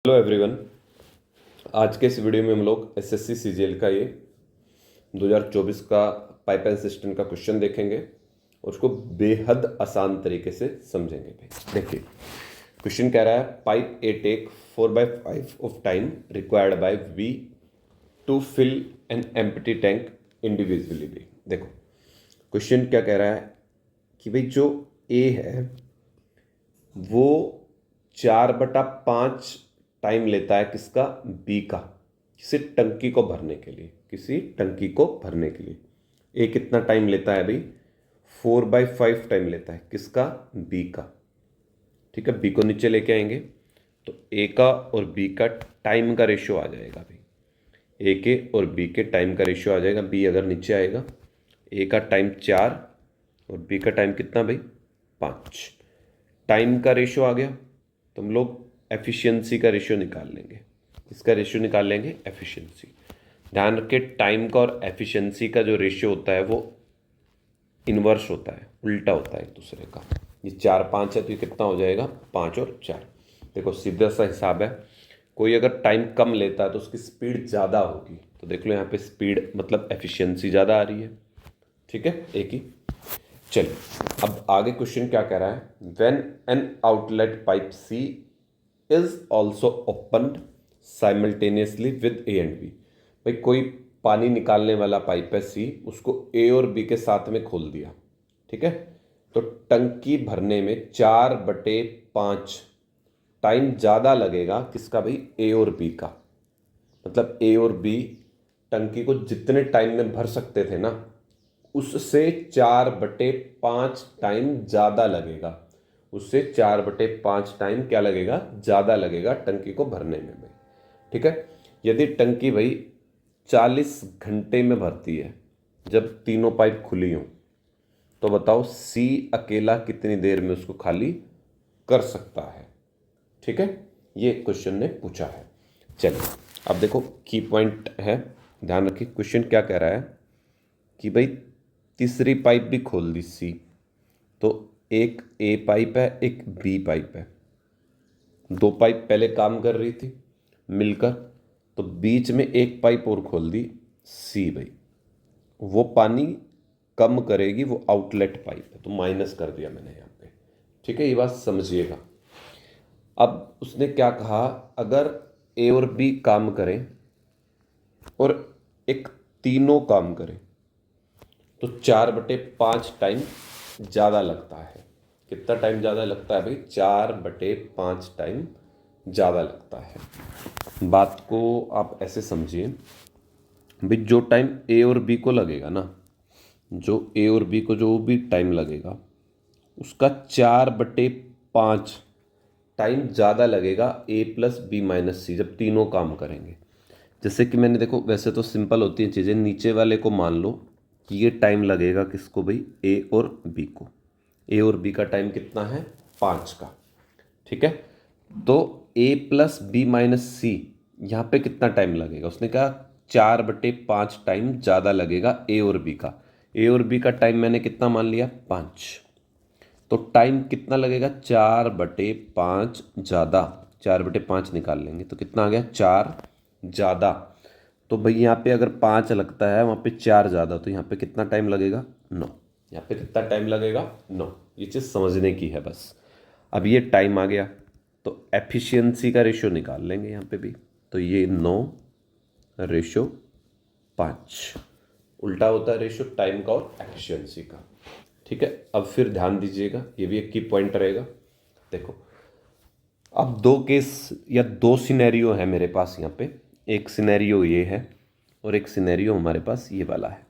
Hello everyone. आज के इस वीडियो में हम लोग एसएससी सीजीएल का ये 2024 का पाइप एंड सिस्टम का क्वेश्चन देखेंगे और उसको बेहद आसान तरीके से समझेंगे। भाई देखिए, क्वेश्चन कह रहा है pipe A take 4/5 of time required by B to fill an empty tank individually. भी देखो क्वेश्चन क्या कह रहा है कि भाई जो ए है वो 4/5 टाइम लेता है किसका, बी का, किसी टंकी को भरने के लिए, किसी टंकी को भरने के लिए। ए कितना टाइम लेता है भाई, 4/5 टाइम लेता है किसका, बी का। ठीक है, बी को नीचे लेके आएंगे तो ए का और बी का टाइम का रेशियो आ जाएगा भाई। ए के और बी के टाइम का रेशियो आ जाएगा। बी अगर नीचे आएगा, ए का टाइम 4 और बी का टाइम कितना भाई, 5। टाइम का रेशियो आ गया तो हम लोग एफिशिएंसी का रेशियो निकाल लेंगे। इसका रेशियो निकाल लेंगे एफिशिएंसी। ध्यान रखें, टाइम का और एफिशिएंसी का जो रेशियो होता है वो इन्वर्स होता है, उल्टा होता है एक दूसरे का। ये 4-5 है तो ये कितना हो जाएगा, 5 और 4। देखो सीधा सा हिसाब है, कोई अगर टाइम कम लेता है तो उसकी स्पीड ज़्यादा होगी। तो देख लो यहाँ पे स्पीड मतलब एफिशिएंसी ज़्यादा आ रही है। ठीक है, एक ही। चलिए अब आगे क्वेश्चन क्या कह रहा है, when an outlet pipe C is also open simultaneously with A and B. भाई कोई पानी निकालने वाला पाइप है सी, उसको ए और बी के साथ में खोल दिया। ठीक है, तो टंकी भरने में 4/5 टाइम ज़्यादा लगेगा किसका भाई, ए और बी का। मतलब ए और बी टंकी को जितने टाइम में भर सकते थे ना, उससे 4/5 टाइम ज़्यादा लगेगा। उससे 4/5 टाइम क्या लगेगा, ज़्यादा लगेगा टंकी को भरने में भाई। ठीक है, यदि टंकी भाई 40 घंटे में भरती है जब तीनों पाइप खुली हों, तो बताओ सी अकेला कितनी देर में उसको खाली कर सकता है। ठीक है, ये क्वेश्चन ने पूछा है। चलिए अब देखो की पॉइंट है, ध्यान रखिए। क्वेश्चन क्या कह रहा है कि भाई तीसरी पाइप भी खोल दी सी, तो एक ए पाइप है एक बी पाइप है। दो पाइप पहले काम कर रही थी मिलकर, तो बीच में एक पाइप और खोल दी सी भाई। वो पानी कम करेगी, वो आउटलेट पाइप है तो माइनस कर दिया मैंने यहाँ पे। ठीक है, ये बात समझिएगा। अब उसने क्या कहा, अगर ए और बी काम करें और एक तीनों काम करें तो 4/5 टाइम ज़्यादा लगता है। कितना टाइम ज़्यादा लगता है भाई, 4/5 टाइम ज़्यादा लगता है। बात को आप ऐसे समझिए भाई, जो टाइम ए और बी को लगेगा ना, जो ए और बी को जो भी टाइम लगेगा उसका 4/5 टाइम ज़्यादा लगेगा ए प्लस बी माइनस सी, जब तीनों काम करेंगे। जैसे कि मैंने देखो, वैसे तो सिंपल होती हैं चीज़ें, नीचे वाले को मान लो कि ये टाइम लगेगा किसको भाई, ए और बी को। ए और बी का टाइम कितना है, 5 का। ठीक है, तो ए प्लस बी माइनस सी यहाँ पे कितना टाइम लगेगा, उसने कहा 4/5 टाइम ज़्यादा लगेगा ए और बी का। ए और बी का टाइम मैंने कितना मान लिया, 5। तो टाइम कितना लगेगा, 4/5 ज़्यादा। 4/5 निकाल लेंगे तो कितना आ गया, 4 ज़्यादा। तो भाई यहाँ पे अगर 5 लगता है, वहाँ पे 4 ज़्यादा, तो यहाँ पे कितना टाइम लगेगा, 9। यहाँ पे कितना टाइम लगेगा, 9। ये चीज़ समझने की है बस। अब ये टाइम आ गया तो एफिशिएंसी का रेशियो निकाल लेंगे यहाँ पे भी। तो ये 9/5 उल्टा होता है रेशियो टाइम का और एफिशिएंसी का। ठीक है, अब फिर ध्यान दीजिएगा, ये भी एक की पॉइंट रहेगा। देखो अब दो केस या दो सिनेरियो है मेरे पास यहाँ पे। एक सिनेरियो ये है और एक सिनेरियो हमारे पास ये वाला है।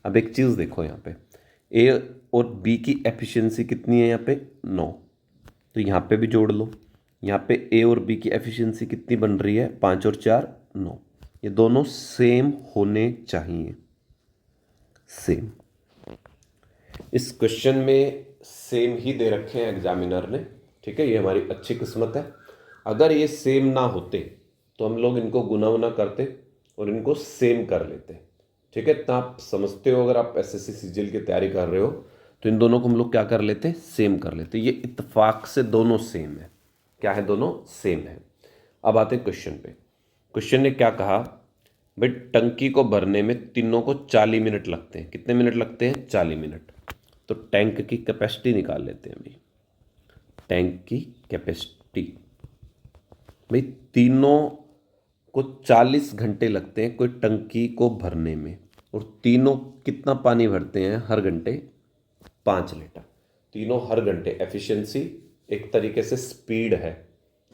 अब एक चीज़ देखो, यहाँ पे ए और बी की एफिशिएंसी कितनी है, यहाँ पे 9। तो यहाँ पे भी जोड़ लो, यहाँ पे ए और बी की एफिशिएंसी कितनी बन रही है, 5 और 4 9। ये दोनों सेम होने चाहिए, सेम। इस क्वेश्चन में सेम ही दे रखे हैं एग्जामिनर ने। ठीक है, ये हमारी अच्छी किस्मत है। अगर ये सेम ना होते तो हम लोग इनको गुना वुना करते और इनको सेम कर लेते। ठीक है, इतना आप समझते हो, अगर आप एसएससी सीजीएल की तैयारी कर रहे हो तो इन दोनों को हम लोग क्या कर लेते, सेम कर लेते। ये इत्तेफाक से दोनों सेम है। क्या है, दोनों सेम है। अब आते हैं क्वेश्चन पे। क्वेश्चन ने क्या कहा भाई, टंकी को भरने में तीनों को 40 मिनट लगते हैं। कितने मिनट लगते हैं? 40 मिनट। तो टैंक की कैपेसिटी निकाल लेते हैं अभी। टैंक की कैपेसिटी भाई, तीनों को 40 घंटे लगते हैं कोई टंकी को भरने में, और तीनों कितना पानी भरते हैं हर घंटे? 5 लीटर। तीनों हर घंटे, एफिशिएंसी एक तरीके से स्पीड है,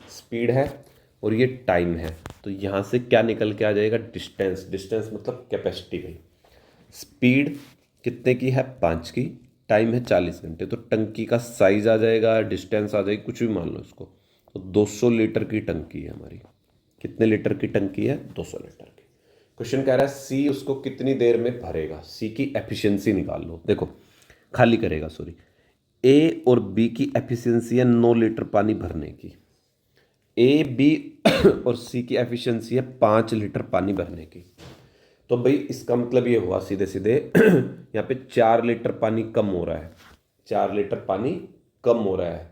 स्पीड है, और ये टाइम है। तो यहाँ से क्या निकल के आ जाएगा? डिस्टेंस। डिस्टेंस मतलब कैपेसिटी भाई। स्पीड कितने की है? 5 की, टाइम है 40 घंटे। तो टंकी का साइज आ जाएगा, डिस्टेंस आ जाएगी, कुछ भी मान लो इसको। तो 200 लीटर की टंकी है हमारी। कितने लीटर की टंकी है? 200 लीटर की। क्वेश्चन कह रहा है सी उसको कितनी देर में भरेगा। सी की एफिशिएंसी निकाल लो। देखो, खाली करेगा, सॉरी। ए और बी की एफिशिएंसी है 9 लीटर पानी भरने की। ए, बी और सी की एफिशिएंसी है 5 लीटर पानी भरने की। तो भाई इसका मतलब ये हुआ सीधे सीधे यहाँ पे 4 लीटर पानी कम हो रहा है। 4 लीटर पानी कम हो रहा है।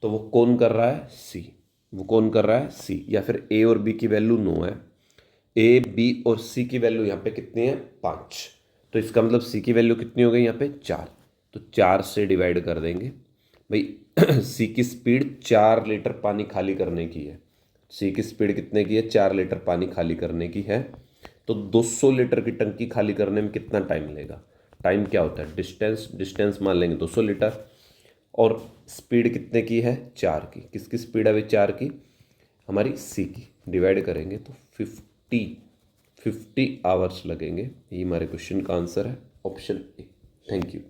तो वो कौन कर रहा है? सी। वो कौन कर रहा है? सी। या फिर ए और बी की वैल्यू 9 है, ए, बी और सी की वैल्यू यहाँ पे कितनी है? 5। तो इसका मतलब सी की वैल्यू कितनी हो गई यहाँ पे? 4। तो 4 से डिवाइड कर देंगे भाई। सी की स्पीड 4 लीटर पानी खाली करने की है। सी की स्पीड कितने की है? 4 लीटर पानी खाली करने की है। तो 200 लीटर की टंकी खाली करने में कितना टाइम लेगा? टाइम क्या होता है? डिस्टेंस। डिस्टेंस मान लेंगे 200 लीटर, और स्पीड कितने की है? 4 की। किसकी स्पीड है भाई? 4 की, हमारी सी की। डिवाइड करेंगे तो 50 आवर्स लगेंगे। ये हमारे क्वेश्चन का आंसर है, ऑप्शन ए। Thank you.